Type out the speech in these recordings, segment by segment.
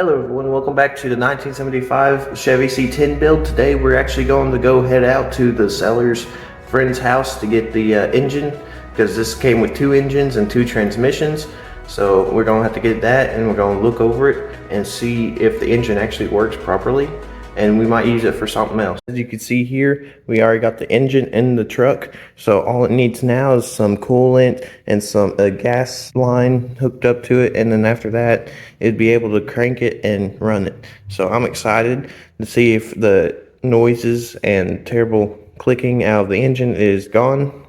Hello everyone, welcome back to the 1975 Chevy C10 build. Today we're actually going to go head out to the seller's friend's house to get the engine, because this came with 2 engines and 2 transmissions. So we're going to have to get that, and we're going to look over it and see if the engine actually works properly, and we might use it for something else. As you can see here, we already got the engine in the truck, so all it needs now is some coolant and a gas line hooked up to it, and then after that it'd be able to crank it and run it. So I'm excited to see if the noises and terrible clicking out of the engine is gone.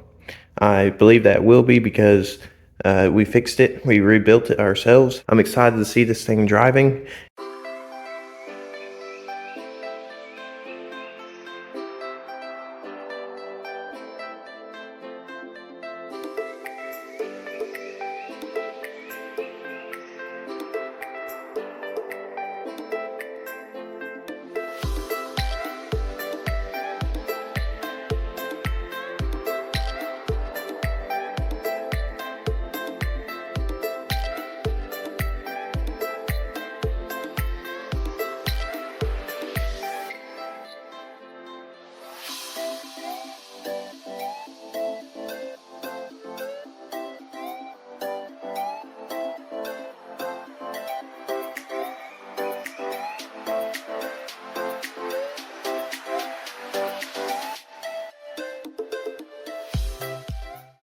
I believe that will be, because we fixed it, we rebuilt it ourselves. I'm excited to see this thing driving.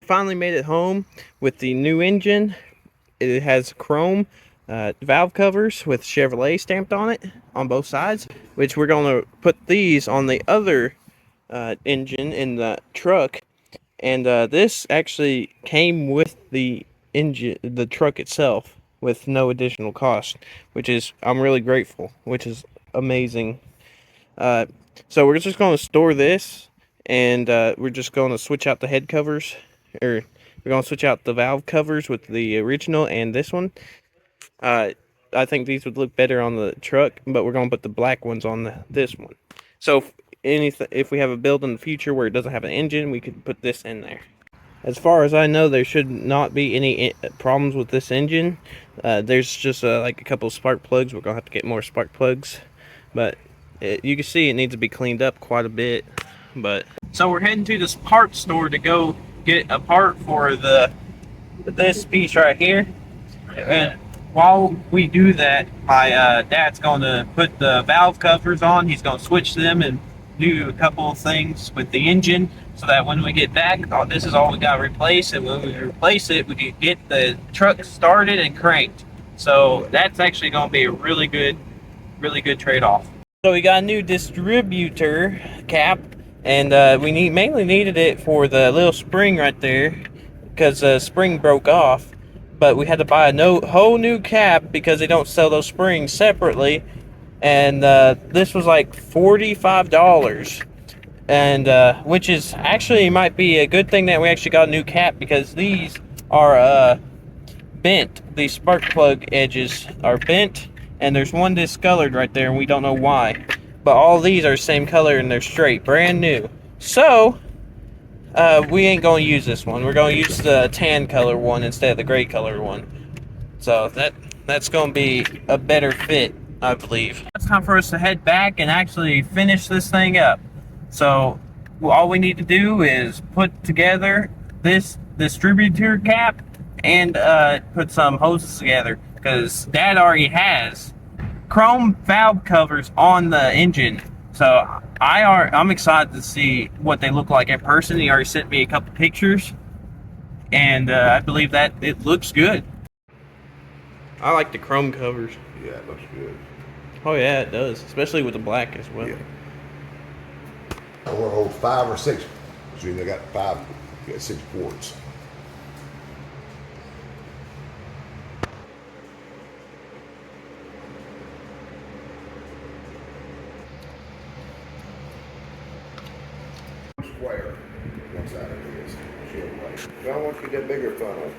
Finally made it home with the new engine. It has chrome valve covers with Chevrolet stamped on it on both sides, which we're going to put these on the other engine in the truck. And this actually came with the engine, the truck itself, with no additional cost, which is, I'm really grateful, which is amazing. So we're just going to store this, and we're just going to switch out the head covers, or we're going to switch out the valve covers with the original and this one. I think these would look better on the truck, but we're going to put the black ones on this one. So if we have a build in the future where it doesn't have an engine, we could put this in there. As far as I know, there should not be any problems with this engine. There's just like a couple of spark plugs. We're going to have to get more spark plugs, but you can see it needs to be cleaned up quite a bit. But so we're heading to this parts store to go get a part for this piece right here. And while we do that, my dad's going to put the valve covers on. He's going to switch them and do a couple of things with the engine, so that when we get back, this is all we got to replace. And when we replace it, we can get the truck started and cranked. So that's actually going to be a really good trade-off. So we got a new distributor cap, and we mainly needed it for the little spring right there, because the spring broke off. But we had to buy a whole new cap because they don't sell those springs separately, and this was like $45, and which is actually might be a good thing that we actually got a new cap, because these are bent. These spark plug edges are bent, and there's one discolored right there, and we don't know why. But all these are the same color, and they're straight, brand new. So we ain't going to use this one. We're going to use the tan color one instead of the gray color one. So that's going to be a better fit, I believe. It's time for us to head back and actually finish this thing up. So all we need to do is put together this distributor cap and put some hoses together, because Dad already has chrome valve covers on the engine. So I'm excited to see what they look like in person. He already sent me a couple pictures, and I believe that it looks good. I like the chrome covers. Yeah, it looks good. Oh yeah, it does, especially with the black as well. Yeah. I want to hold 5 or 6. So they got 5, you got 6 ports. Square. One side of it is Chevrolet. I want you to get bigger funnel.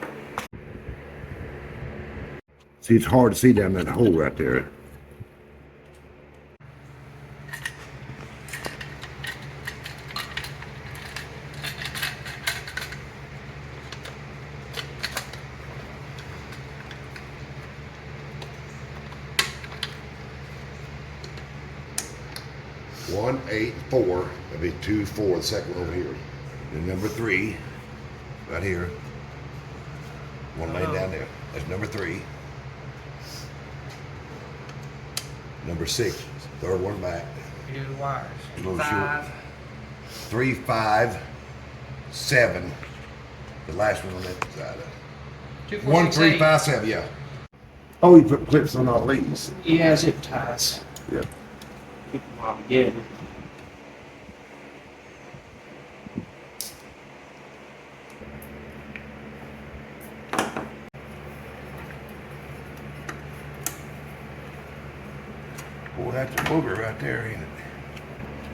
See, it's hard to see down that hole right there. 1, 8, 4. That'd be 2, 4. The second one over here. Then number 3, right here. One laying down there. That's number 3. Number 6, third one back. You do the wires. A little 5. short. 3, 5, 7. The last one on that side. 2, 4, 1, 6, 3, 8. 5, 7. Yeah. Oh, you put clips on all these. Yeah, zip ties. Yeah. Keep them all together. Boy, that's a booger right there, ain't it?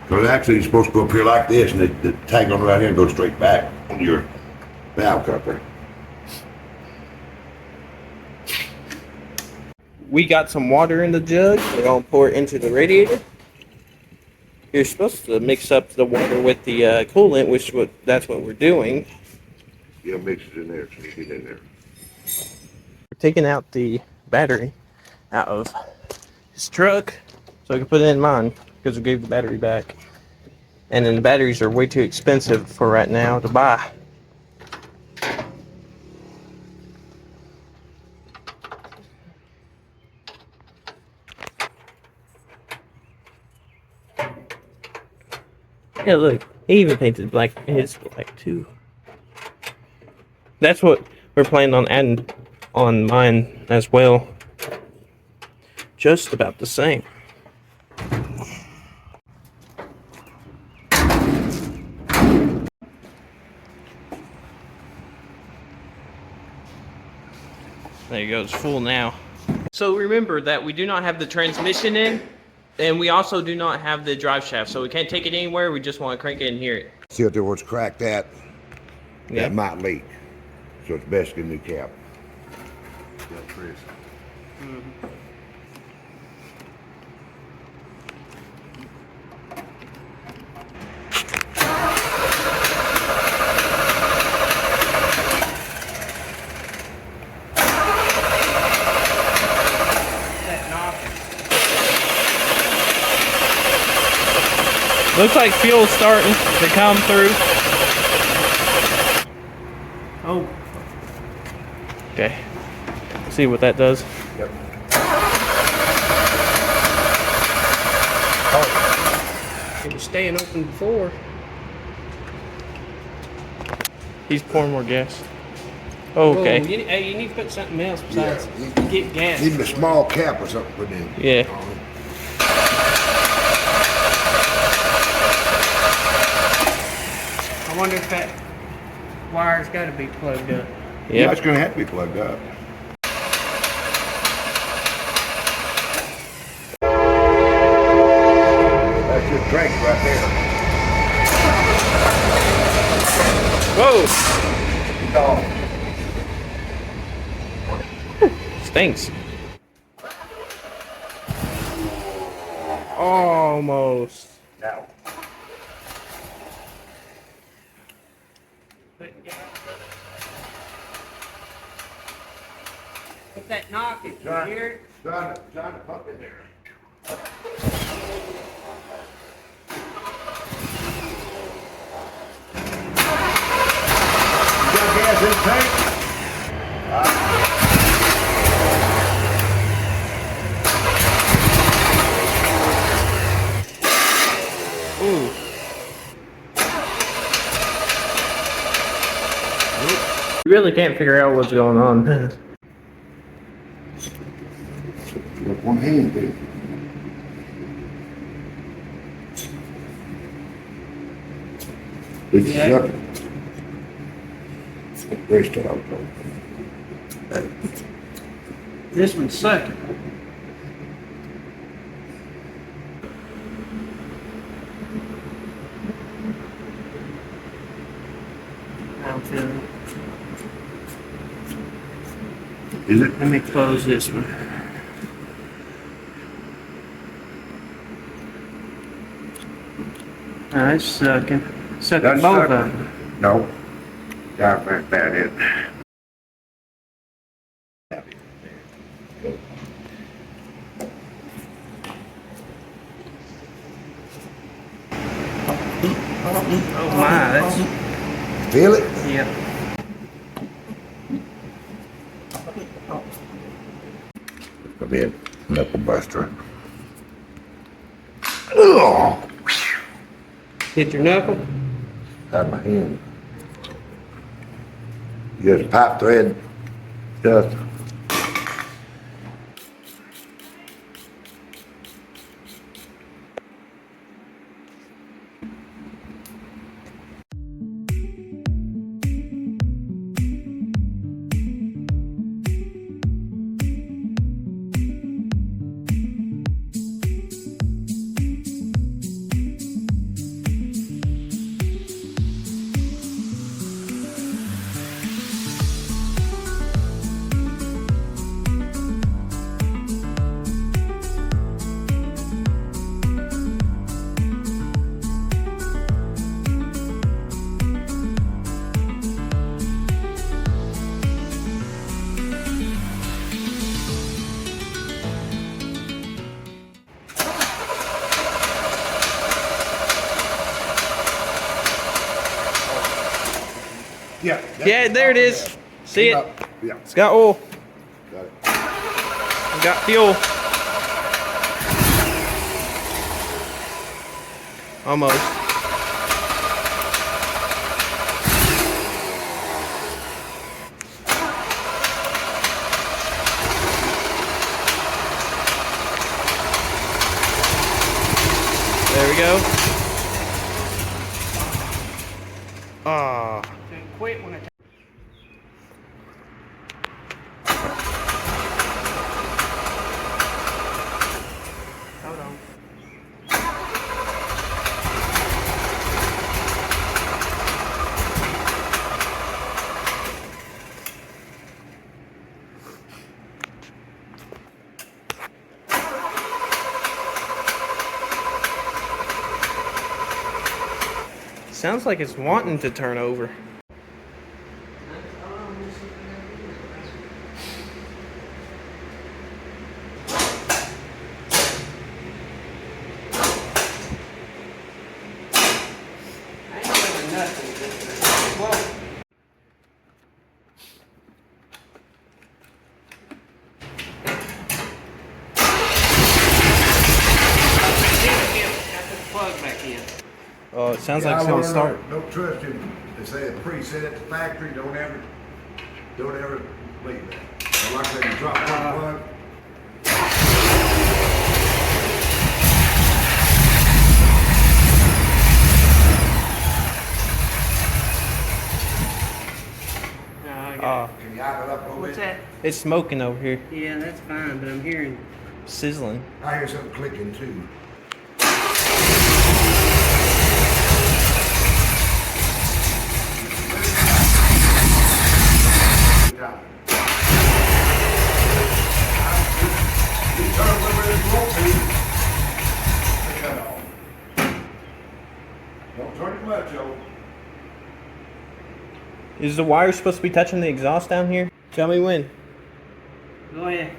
Because actually, you're supposed to go up here like this, and the tag on right here and go straight back on your valve cover. We got some water in the jug. We're gonna pour it into the radiator. You're supposed to mix up the water with the coolant, that's what we're doing. Yeah, mix it in there, so you get in there. We're taking out the battery out of his truck so I can put it in mine because we gave the battery back. And then the batteries are way too expensive for right now to buy. Yeah, look, he even painted his black too. That's what we're planning on adding on mine as well. Just about the same. There you go, it's full now. So remember that we do not have the transmission in, and we also do not have the drive shaft, so we can't take it anywhere. We just want to crank it and hear it. See if there was cracked that. Yeah. That might leak. So it's best to get a new cap. Yeah, Chris. That knob. Looks like fuel's starting to come through. Oh. Okay. See what that does. Yep. It was staying open before. He's pouring more gas. Oh, okay. Hey, you need to put something else besides Yeah. get gas. Even a small cap or something put in. Yeah. I wonder if that wire's got to be plugged up. Yeah, Yep. it's going to have to be plugged up. That's your crank right there. Whoa! Oh. Stinks. Almost. Now. Put that knock in here. Trying to pump in there. You got gas in the tank? Ooh. You really can't figure out what's going on. With one hand, dude. It's Yeah. shut. Very strong. This one's sucking. I'm feeling. Is it? Let me close this one. Oh, it's sucking. Sucking That's both of sucking. them. No. Diaphragm bad it. Feel it? Yep. It's gonna be a knuckle buster. Ugh! Hit your knuckle. Out of my hand. You got a pipe thread, Justin. Yeah. Yeah, there it is. See it? Yeah. It's got oil. Got it. It's got fuel. Almost. There we go. Ah. Quit when I hold on. Sounds like it's wanting to turn over. I ain't doing nothing. Just slow. Got the plug back in. Oh, it sounds Yeah, like it's I gonna wanna start. know, don't trust him. They say it's preset at the factory. Don't ever leave that. So like that, you drop one plug. No, I got Can you idle up a little What's bit? that? It's smoking over here. Yeah, that's fine, but I'm hearing. Sizzling. I hear something clicking too. You turn a little bit if you want to. Cut off. Don't turn it much, Joe. Is the wire supposed to be touching the exhaust down here? Tell me when. Go ahead.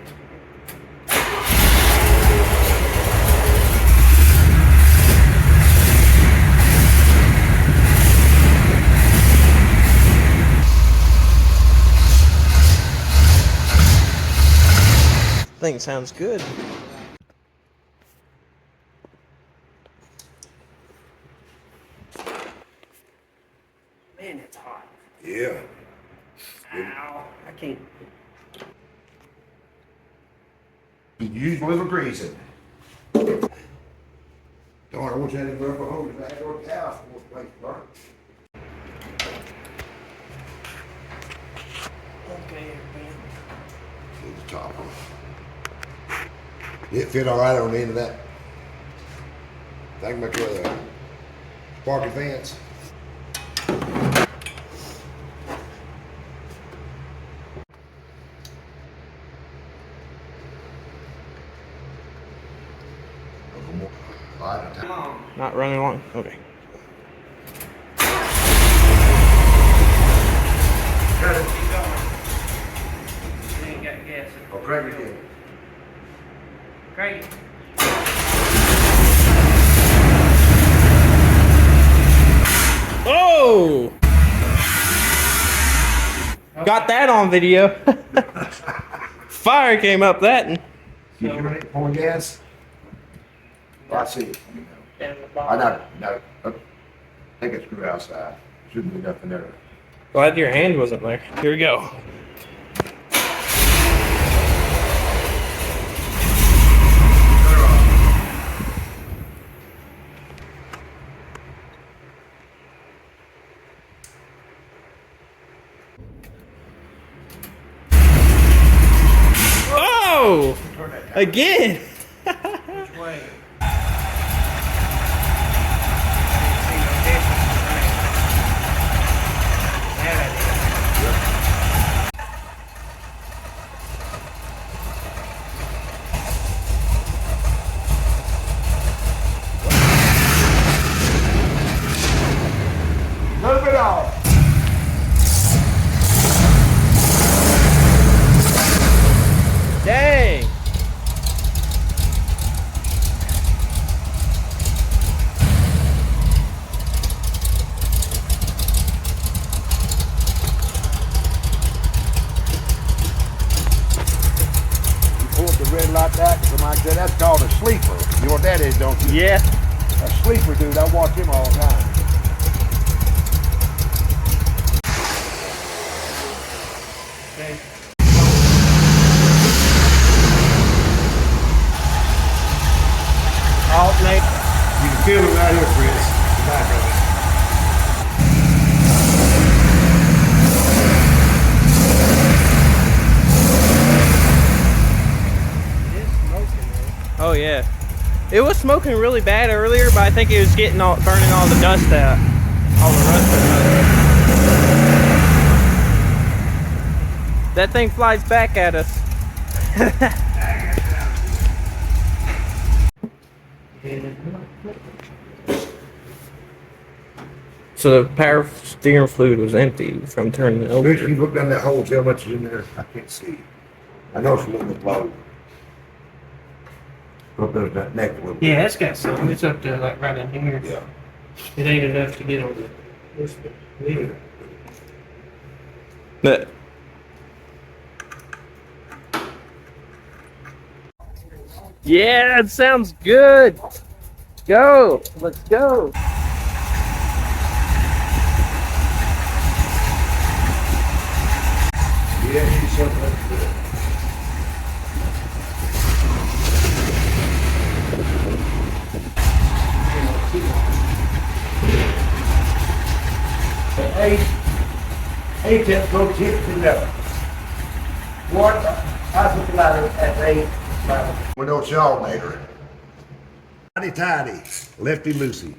Thing sounds good. Man, it's hot. Yeah. Ow. I can't. Use a little greasing. Darn, I wish I had a rubber hose. I had a house for a place burnt. Okay, man. Get the top on. It fit all right on the end of that. I can make a spark advance. Come on. Not running long. Okay. Cut it. Keep going. You ain't got gas. Oh, crank it again. Crank it. Oh! Got that on video. Fire came up that. And You hear it pouring gas? I see it. Down the I bottom. no, take a screw outside. Shouldn't be nothing there. glad your hand wasn't there. Here we go. Oh! Again! Which way? Move it off. Dang! Pull up the red light back, something like that. That's called a sleeper. You know what that is, don't you? Yeah. A sleeper, dude. I watch him all the time. Okay. Alternate. You can feel it right here, Chris. The back of it. It is smoking there. Oh yeah. It was smoking really bad earlier, but I think it was getting burning all the dust out. All the rust out. That thing flies back at us. So the power steering fluid was empty from turning it over. Chris, you look down that hole, see how much is in there? I can't see. I know it's a little bit low. Up there, that neck a little bit. Yeah, it's got some. It's up to like right in here. Yeah. It ain't enough to get on this. Yeah. But yeah, it sounds good. Go. Let's go. Yeah, she's something that's good. Eight tips, go tip to level. What? I put the ladder at 8 level. Window alternator. Tidy tidy, lefty loosey.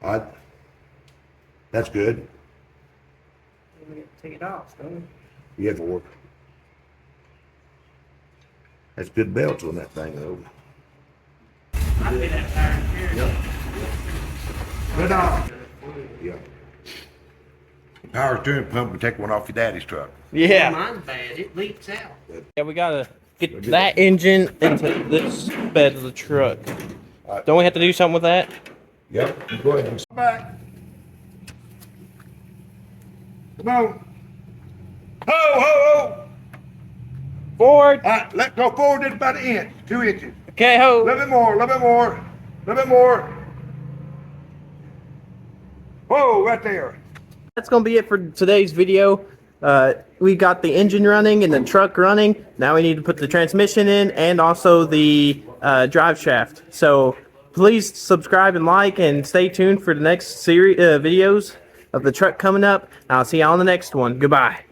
Alright. That's good. We get to take it off, don't we? You have to work. That's good belts on that thing though. I'd be that tired here. Good on. Yeah. Power steering pump will take one off your daddy's truck. Yeah. Mine's bad. It leaks out. Yeah, we gotta get that engine into this bed of the truck. Don't we have to do something with that? Yep. Go ahead. Come back. Come on. Ho, ho, ho. Forward. All right, let's go forward just about an inch, 2 inches. Okay, A ho. little bit more, a little bit more, a little bit more. Whoa, right there. That's gonna be it for today's video. We got the engine running and the truck running. Now we need to put the transmission in and also the drive shaft. So please subscribe and like and stay tuned for the next series videos of the truck coming up. I'll see you on the next one. Goodbye.